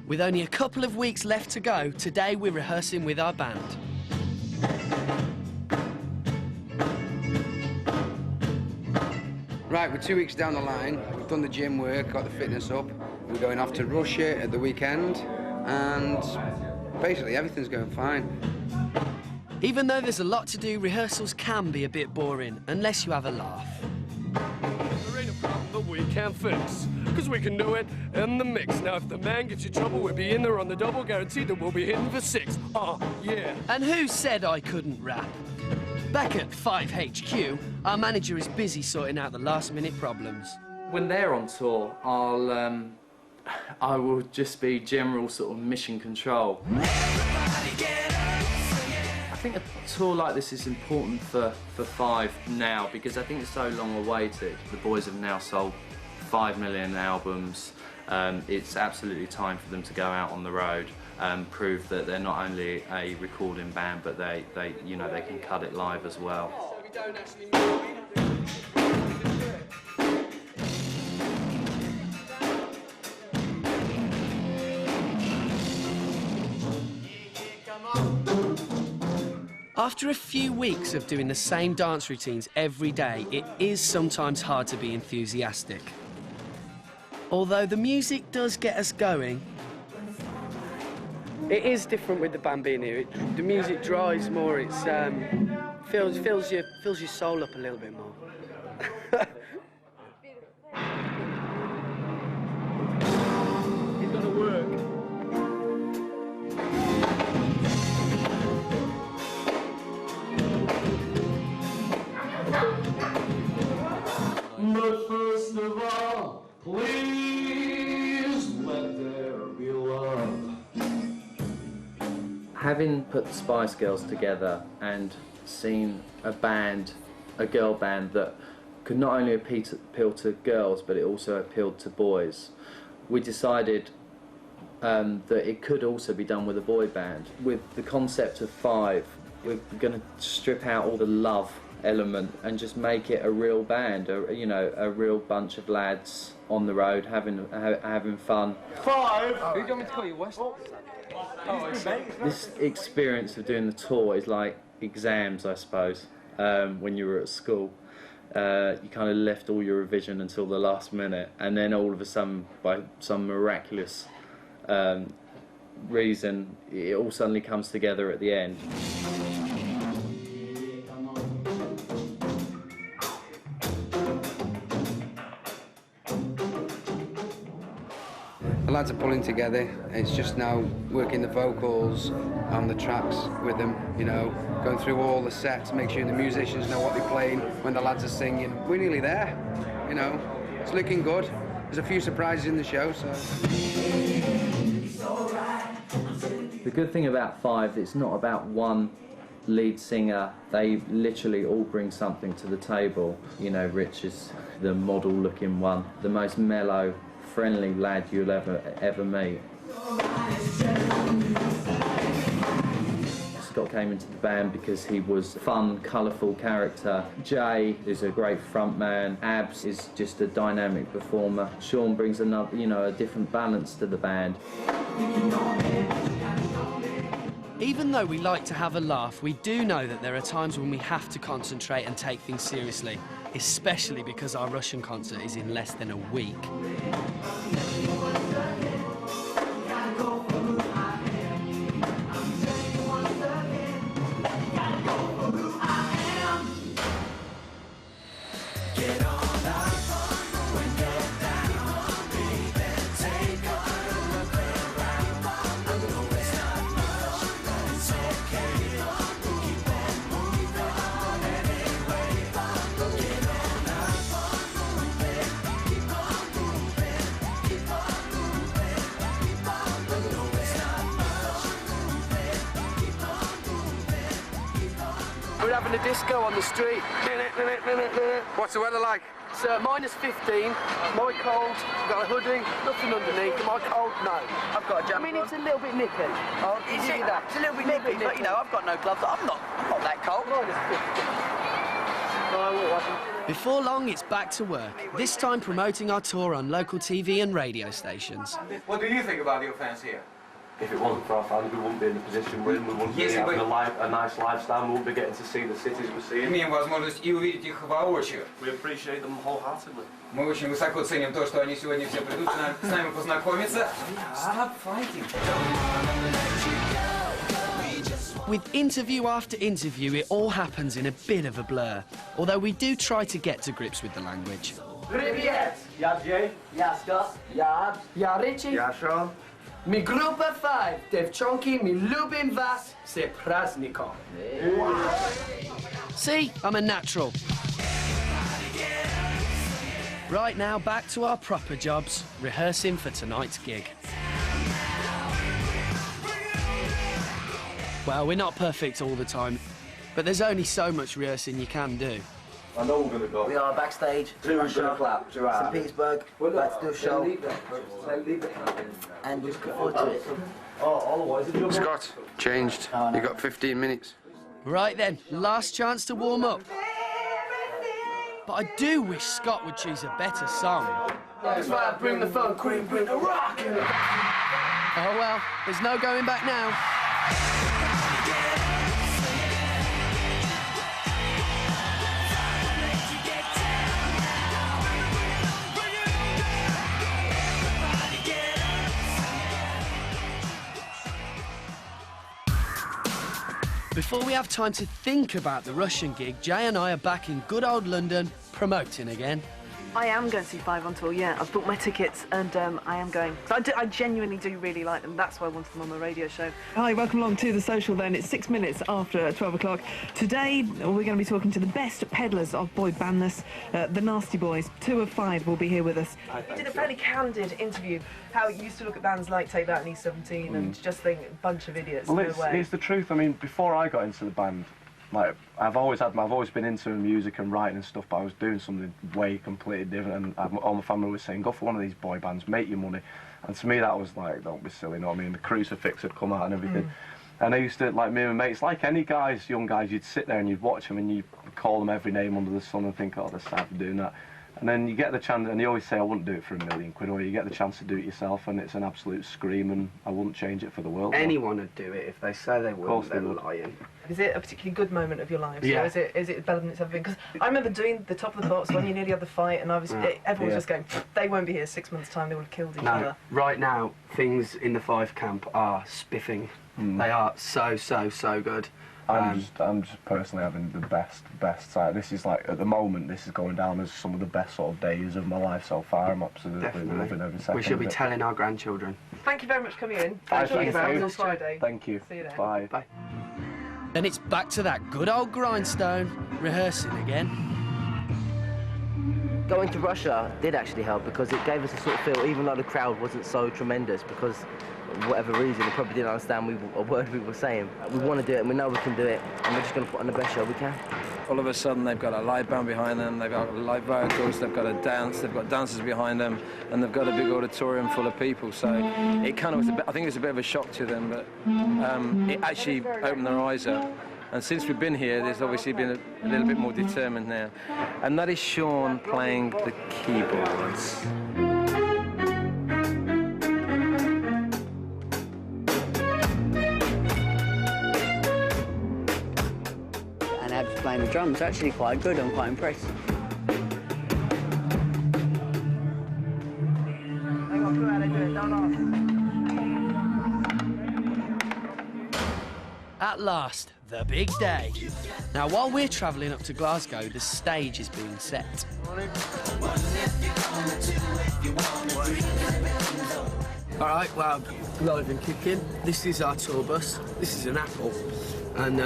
With only a couple of weeks left to go, today we're rehearsing with our band. Right, we're 2 weeks down the line. We've done the gym work, got the fitness up. We're going off to Russia at the weekend, and basically everything's going fine. Even though there's a lot to do, rehearsals can be a bit boring, unless you have a laugh. There ain't a problem that we can't fix, because we can do it in the mix. Now, if the man gives you trouble, we'll be in there on the double, guaranteed that we'll be hitting for 6. Yeah. And who said I couldn't rap? Back at 5HQ, our manager is busy sorting out the last-minute problems. When they're on tour, I will just be general sort of mission control. I think a tour like this is important for Five now, because I think it's so long awaited. The boys have now sold 5 million albums. It's absolutely time for them to go out on the road and prove that they're not only a recording band, but they can cut it live as well. After a few weeks of doing the same dance routines every day, it is sometimes hard to be enthusiastic. Although the music does get us going. It is different with the band being here. The music drives more. It's fills your soul up a little bit more. It's gonna work. But first of all, please let there be love. Having put the Spice Girls together and seen a band, a girl band that could not only appeal to girls, but it also appealed to boys, we decided that it could also be done with a boy band. With the concept of Five, we're going to strip out all the love element and just make it a real band, a real bunch of lads on the road having fun. Five! Who do you want me to call you, West? This experience of doing the tour is like exams, I suppose. When you were at school, you kind of left all your revision until the last minute, and then all of a sudden, by some miraculous reason, it all suddenly comes together at the end. The lads are pulling together. It's just now working the vocals on the tracks with them, going through all the sets, make sure the musicians know what they're playing when the lads are singing. We're nearly there, It's looking good. There's a few surprises in the show, so... The good thing about Five, it's not about one lead singer. They literally all bring something to the table. Rich is the model-looking one, the most mellow, friendly lad you'll ever meet. Scott came into the band because he was a fun, colourful character. Jay is a great front man. Abs is just a dynamic performer. Sean brings another, a different balance to the band. Even though we like to have a laugh, we do know that there are times when we have to concentrate and take things seriously, especially because our Russian concert is in less than a week. We're having a disco on the street. What's the weather like? It's -15, my cold, got a hoodie, nothing underneath. Am I cold? No. I've got a jacket. I mean, it's a little bit nippy. I'll give you that. It's a little bit nippy, but I've got no gloves. I'm not that cold. -15. No, what happened? Before long, it's back to work, this time promoting our tour on local TV and radio stations. What do you think about your fans here? If it wasn't for our fans, we wouldn't be in the position we're in, we wouldn't be having a nice lifestyle, we wouldn't be getting to see the cities we're seeing. Имеем возможность и увидеть их воочию. We appreciate them wholeheartedly. Мы очень высоко ценим то, что они сегодня все придут с нами познакомиться. Stop fighting. With interview after interview, it all happens in a bit of a blur, although we do try to get to grips with the language. Привет! Yeah, Jay. Я Scott. Я Richie. Yeah, Sean. Mi grupa 5, devchonki, mi lubim vas, se praznikom. See, I'm a natural. Right now, back to our proper jobs, rehearsing for tonight's gig. Well, we're not perfect all the time, but there's only so much rehearsing you can do. I know we're going to go. We are backstage, Russia, St. Petersburg, about to do a show, and just look forward to it. Scott, changed. You got 15 minutes. Right then, last chance to warm up. But I do wish Scott would choose a better song. That's why I bring the fun, Queen, bring the rock. Oh well, there's no going back now. Before we have time to think about the Russian gig, Jay and I are back in good old London, promoting again. I am going to see Five on tour, yeah. I've booked my tickets and I am going. I genuinely do really like them. That's why I wanted them on the radio show. Hi, welcome along to The Social then. It's 6 minutes after 12 o'clock. Today, we're going to be talking to the best peddlers of boy bandness, the Nasty Boys. 2 of 5 will be here with us. You did a fairly candid interview, how you used to look at bands like Take That and East 17 and just think, a bunch of idiots, Well, no way. it's the truth. I mean, before I got into the band, like I've always been into music and writing and stuff, but I was doing something way completely different, and all my family was saying, go for one of these boy bands, make your money. And to me that was like, don't be silly, you know what I mean? The Crucifix had come out and everything. And I used to, like me and my mates, like any guys, young guys, you'd sit there and you'd watch them and you'd call them every name under the sun and think, oh, they're sad for doing that. And then you get the chance, and you always say, I wouldn't do it for £1 million, or you get the chance to do it yourself, and it's an absolute scream, and I wouldn't change it for the world. Anyone would do it if they say they would. They're lying. Is it a particularly good moment of your lives? Yeah. Or is it better than it's ever been? Because I remember doing the Top of the Pops when you nearly had the fight, and everyone was just going, they won't be here 6 months' time, they would have killed each other. Right now, things in the Five camp are spiffing. They are so good. I'm just personally having the best side. This is like, at the moment, this is going down as some of the best sort of days of my life so far. I'm absolutely loving every second. We should be of it. telling our grandchildren. Thank you very much for coming in. Bye, Enjoy your thank you. on Friday. Thank you. See you then. Bye. Bye. Then it's back to that good old grindstone, rehearsing again. Going to Russia did actually help because it gave us a sort of feel, even though the crowd wasn't so tremendous, because for whatever reason, they probably didn't understand a word we were saying. We want to do it, and we know we can do it, and we're just going to put on the best show we can. All of a sudden, they've got a live band behind them, they've got live vocals, they've got a dance, they've got dancers behind them, and they've got a big auditorium full of people. So it kind of was I think it was a bit of a shock to them, but it actually opened their eyes up. And since we've been here, there's obviously been a little bit more determined now. And that is Sean playing the keyboards. And Ab's playing the drums, actually quite good. I'm quite impressed. At last, the big day. Now, while we're travelling up to Glasgow, the stage is being set. All right, well, live and kicking. This is our tour bus. This is an Apple. And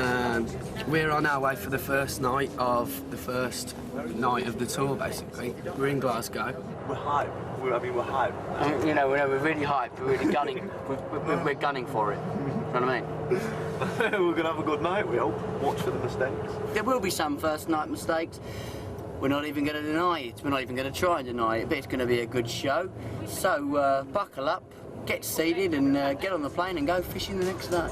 we're on our way for the first night of the tour, basically. We're in Glasgow. We're hyped. We're hyped. You know, we're really hyped. We're really gunning. We're gunning for it. You know what I mean? We're going to have a good night, we hope. Watch for the mistakes. There will be some first night mistakes. We're not even going to deny it. We're not even going to try and deny it, but it's going to be a good show. So buckle up, get seated and get on the plane and go fishing the next day.